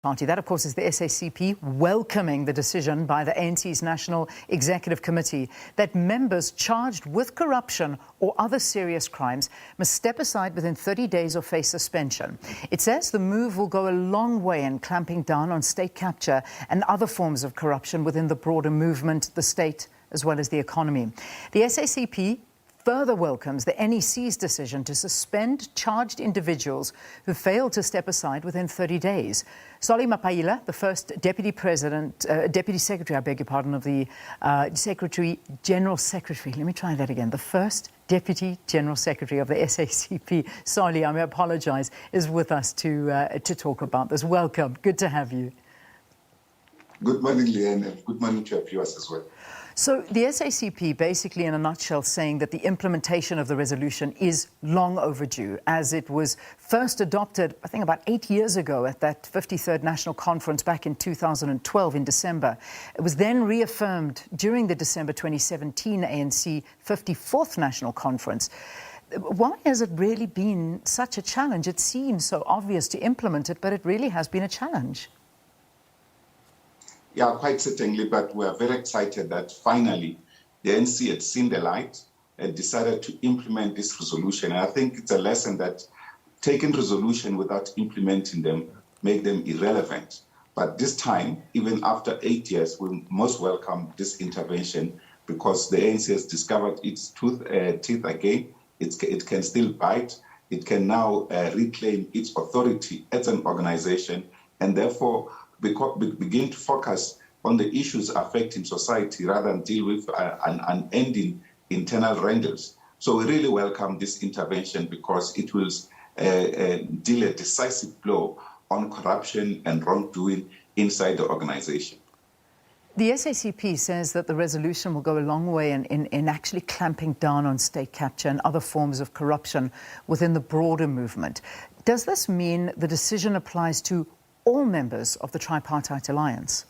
Party. That, of course, is the SACP welcoming the decision by the ANC's National Executive Committee that members charged with corruption or other serious crimes must step aside within 30 days or face suspension. It says the move will go a long way in clamping down on state capture and other forms of corruption within the broader movement, the state, as well as the economy. The SACP further welcomes the NEC's decision to suspend charged individuals who failed to step aside within 30 days. Solly Mapaila, the first Deputy Secretary, I beg your pardon, of the General Secretary, let me try that again, the first Deputy General Secretary of the SACP, Solly, I apologise, is with us to talk about this. Welcome, good to have you. Good morning, Leanne, and good morning to your viewers as well. So the SACP basically in a nutshell saying that the implementation of the resolution is long overdue, as it was first adopted, I think, about 8 years ago at that 53rd National Conference back in 2012 in December. It was then reaffirmed during the December 2017 ANC 54th National Conference. Why has it really been such a challenge? It seems so obvious to implement it, but it really has been a challenge. Yeah, quite certainly, but we are very excited that finally the ANC had seen the light and decided to implement this resolution. And I think it's a lesson that taking resolution without implementing them make them irrelevant. But this time, even after 8 years, we most welcome this intervention because the ANC has discovered its teeth again. It can still bite. It can now reclaim its authority as an organization, and therefore begin to focus on the issues affecting society rather than deal with unending internal wrangles. So we really welcome this intervention because it will deal a decisive blow on corruption and wrongdoing inside the organization. The SACP says that the resolution will go a long way in actually clamping down on state capture and other forms of corruption within the broader movement. Does this mean the decision applies to all members of the Tripartite Alliance?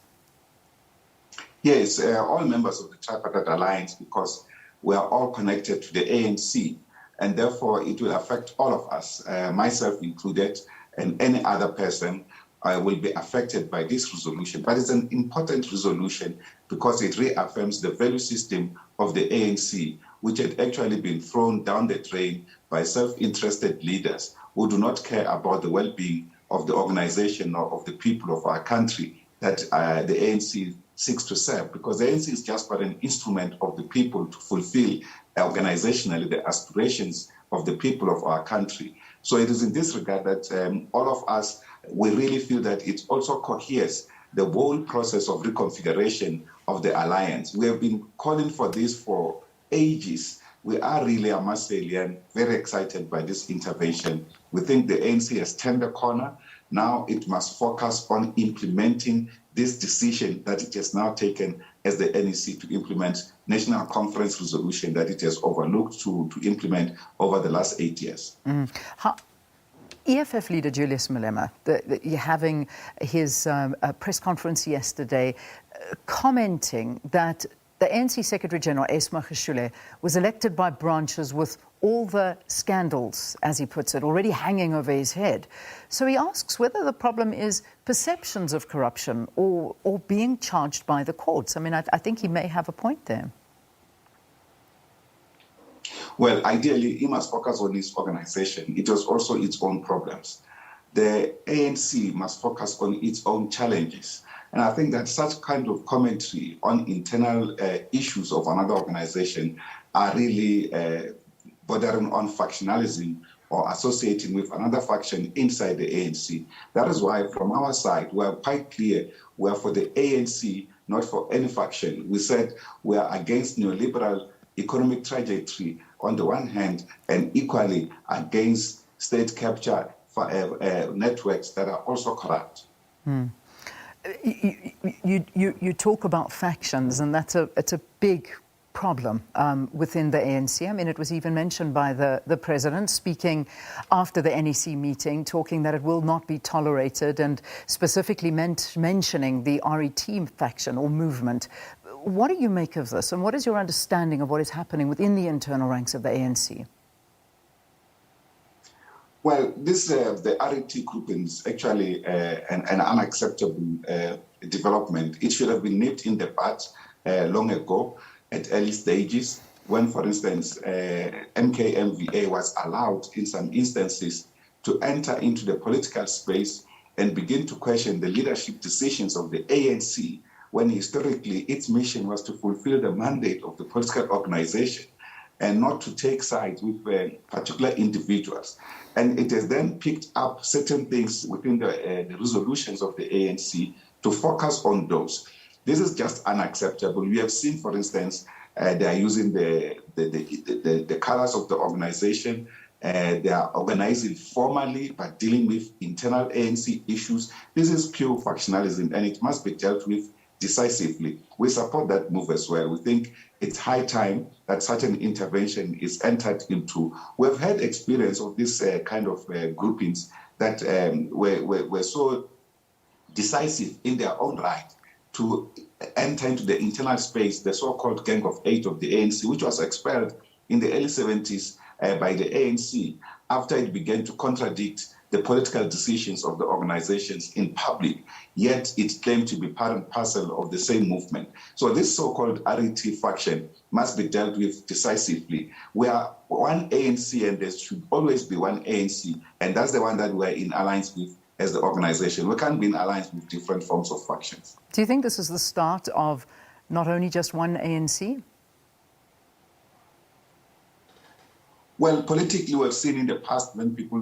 Yes, all members of the Tripartite Alliance, because we are all connected to the ANC, and therefore it will affect all of us, myself included, and any other person will be affected by this resolution. But it's an important resolution because it reaffirms the value system of the ANC, which had actually been thrown down the drain by self-interested leaders who do not care about the well-being of the organization or of the people of our country that the ANC seeks to serve, because the ANC is just but an instrument of the people to fulfill organizationally the aspirations of the people of our country. So it is in this regard that all of us, we really feel that it also coheres the whole process of reconfiguration of the alliance. We have been calling for this for ages. We are really, I must say, Leanne, very excited by this intervention. We think the ANC has turned the corner. Now it must focus on implementing this decision that it has now taken as the NEC to implement National Conference resolution that it has overlooked to implement over the last 8 years. EFF leader Julius Malema, having his press conference yesterday, commenting that the ANC Secretary-General, Esma Gishule, was elected by branches with all the scandals, as he puts it, already hanging over his head. So he asks whether the problem is perceptions of corruption or being charged by the courts. I mean, I think he may have a point there. Well, ideally, he must focus on his organization. It has also its own problems. The ANC must focus on its own challenges. And I think that such kind of commentary on internal issues of another organization are really bordering on factionalism or associating with another faction inside the ANC. That is why, from our side, we are quite clear. We are for the ANC, not for any faction. We said we are against neoliberal economic trajectory on the one hand, and equally against state capture for networks that are also corrupt. You talk about factions, and it's a big problem within the ANC. I mean, it was even mentioned by the president, speaking after the NEC meeting, talking that it will not be tolerated, and specifically mentioning the RET faction or movement. What do you make of this, and what is your understanding of what is happening within the internal ranks of the ANC? Well, the RET grouping is actually an unacceptable development. It should have been nipped in the bud long ago at early stages when, for instance, MKMVA was allowed in some instances to enter into the political space and begin to question the leadership decisions of the ANC, when historically its mission was to fulfill the mandate of the political organization and not to take sides with particular individuals. And it has then picked up certain things within the resolutions of the ANC to focus on those. This is just unacceptable. We have seen, for instance, they are using the colors of the organization. They are organizing formally, but dealing with internal ANC issues. This is pure factionalism, and it must be dealt with decisively. We support that move as well. We think it's high time that such an intervention is entered into. We've had experience of this kind of groupings that were so decisive in their own right to enter into the internal space, the so-called Gang of Eight of the ANC, which was expelled in the early 70s by the ANC after it began to contradict the political decisions of the organizations in public, yet it claimed to be part and parcel of the same movement. So this so-called RET faction must be dealt with decisively. We are one ANC, and there should always be one ANC, and that's the one that we're in alliance with as the organization. We can't be in alliance with different forms of factions. Do you think this is the start of not only just one ANC? Well, politically, we've seen in the past when people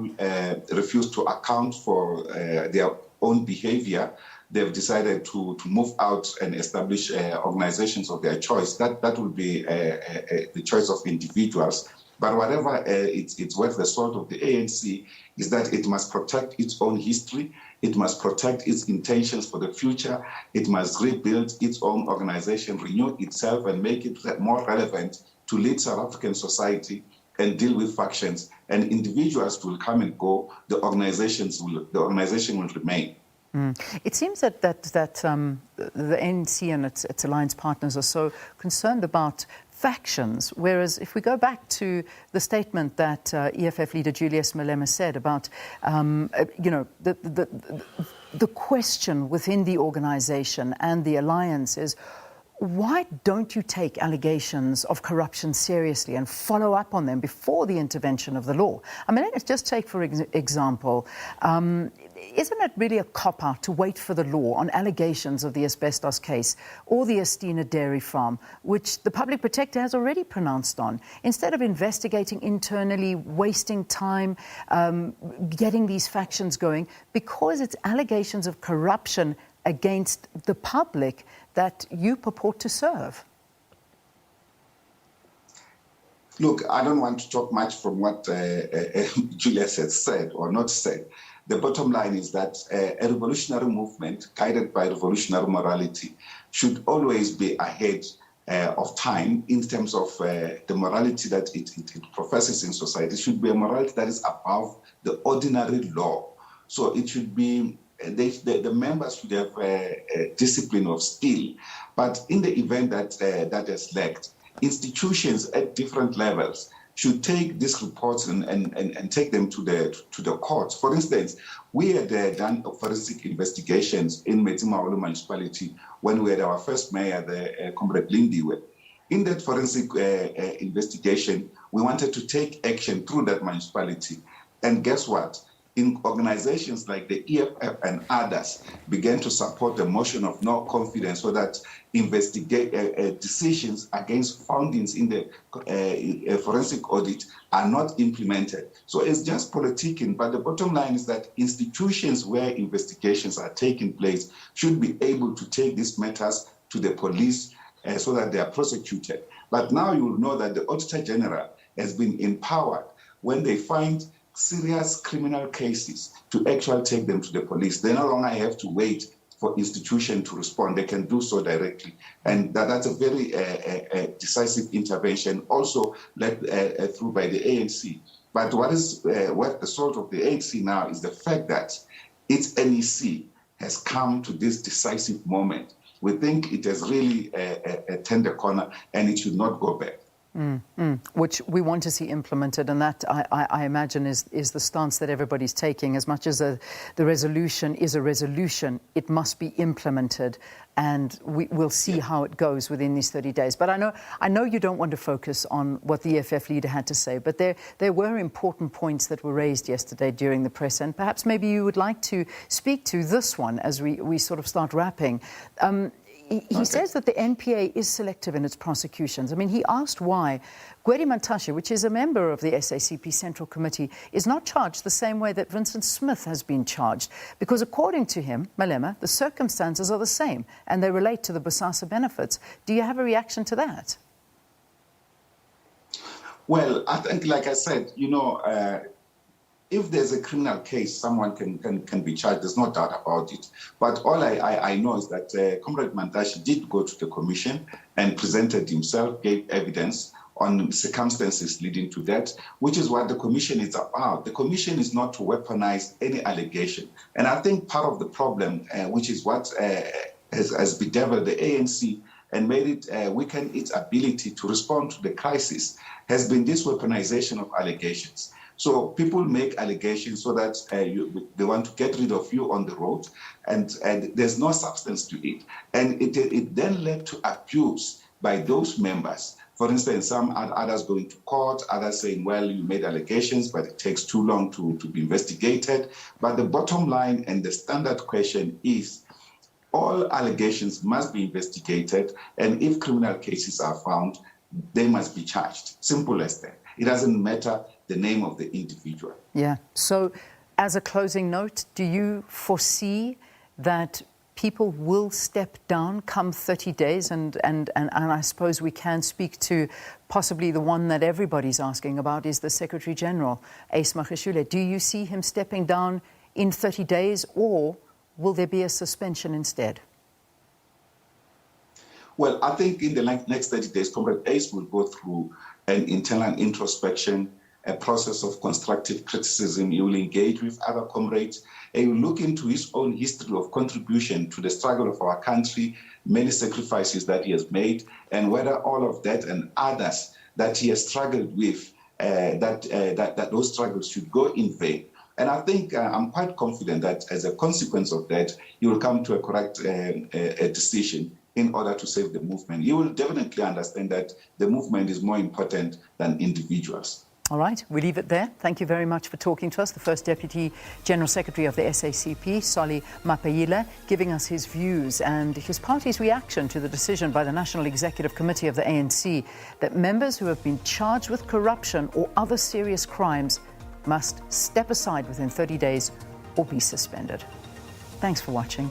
refuse to account for their own behavior, they've decided to move out and establish organizations of their choice. That will be the choice of individuals. But whatever it's worth the salt of the ANC is that it must protect its own history. It must protect its intentions for the future. It must rebuild its own organization, renew itself, and make it more relevant to lead South African society and deal with factions. And individuals will come and go. The organization will remain. It seems that the ANC and its alliance partners are so concerned about factions, whereas if we go back to the statement that EFF leader Julius Malema said about, the question within the organization and the alliance is, why don't you take allegations of corruption seriously and follow up on them before the intervention of the law? I mean, let's just take, for example, isn't it really a cop-out to wait for the law on allegations of the asbestos case or the Estina dairy farm, which the public protector has already pronounced on, instead of investigating internally, wasting time, getting these factions going, because it's allegations of corruption against the public that you purport to serve? Look, I don't want to talk much from what Julius has said or not said. The bottom line is that a revolutionary movement guided by revolutionary morality should always be ahead of time in terms of the morality that it professes in society. It should be a morality that is above the ordinary law. So it should be, the members should have a discipline of steel. But in the event that that has lacked, institutions at different levels should take these reports and take them to the courts. For instance, we had done forensic investigations in Mapaila municipality when we had our first mayor, the Comrade Lindiwe. In that forensic investigation, we wanted to take action through that municipality. And guess what? In organizations like the EFF and others began to support the motion of no confidence so that decisions against findings in the forensic audit are not implemented. So it's just politicking, but the bottom line is that institutions where investigations are taking place should be able to take these matters to the police so that they are prosecuted. But now you will know that the Auditor General has been empowered when they find serious criminal cases to actually take them to the police. They no longer have to wait for institution to respond. They can do so directly. And that's a very decisive intervention, also led through by the ANC. But what the sort of the ANC now is the fact that its NEC has come to this decisive moment. We think it has really turned the corner and it should not go back. Which we want to see implemented, and that I imagine is the stance that everybody's taking. As much as the resolution is a resolution, it must be implemented, and we'll see how it goes within these 30 days. But I know you don't want to focus on what the EFF leader had to say, but there were important points that were raised yesterday during the press, and perhaps maybe you would like to speak to this one as we sort of start wrapping. He says that the NPA is selective in its prosecutions. I mean, he asked why Gwedi Mantashe, which is a member of the SACP Central Committee, is not charged the same way that Vincent Smith has been charged. Because according to him, Malema, the circumstances are the same and they relate to the Bosasa benefits. Do you have a reaction to that? Well, I think, like I said, if there's a criminal case, someone can be charged. There's no doubt about it. But all I know is that Comrade Mantashe did go to the commission and presented himself, gave evidence on circumstances leading to that, which is what the commission is about. The commission is not to weaponize any allegation. And I think part of the problem, which is what has bedeviled the ANC and made it weaken its ability to respond to the crisis, has been this weaponization of allegations. So people make allegations so that they want to get rid of you on the road, and there's no substance to it. And it then led to abuse by those members. For instance, some others going to court, others saying, well, you made allegations, but it takes too long to be investigated. But the bottom line and the standard question is, all allegations must be investigated, and if criminal cases are found, they must be charged. Simple as that. It doesn't matter the name of the individual. Yeah. So as a closing note, do you foresee that people will step down come 30 days? And I suppose we can speak to possibly the one that everybody's asking about is the Secretary General, Ace Magashule. Do you see him stepping down in 30 days, or will there be a suspension instead? Well, I think in the next 30 days, Comrade Ace will go through an internal introspection, a process of constructive criticism. He will engage with other comrades. He will look into his own history of contribution to the struggle of our country, many sacrifices that he has made, and whether all of that and others that he has struggled with, that those struggles should go in vain. And I think I'm quite confident that as a consequence of that, he will come to a correct decision in order to save the movement. You will definitely understand that the movement is more important than individuals. All right, we leave it there. Thank you very much for talking to us. The First Deputy General Secretary of the SACP, Solly Mapaila, giving us his views and his party's reaction to the decision by the National Executive Committee of the ANC that members who have been charged with corruption or other serious crimes must step aside within 30 days or be suspended. Thanks for watching.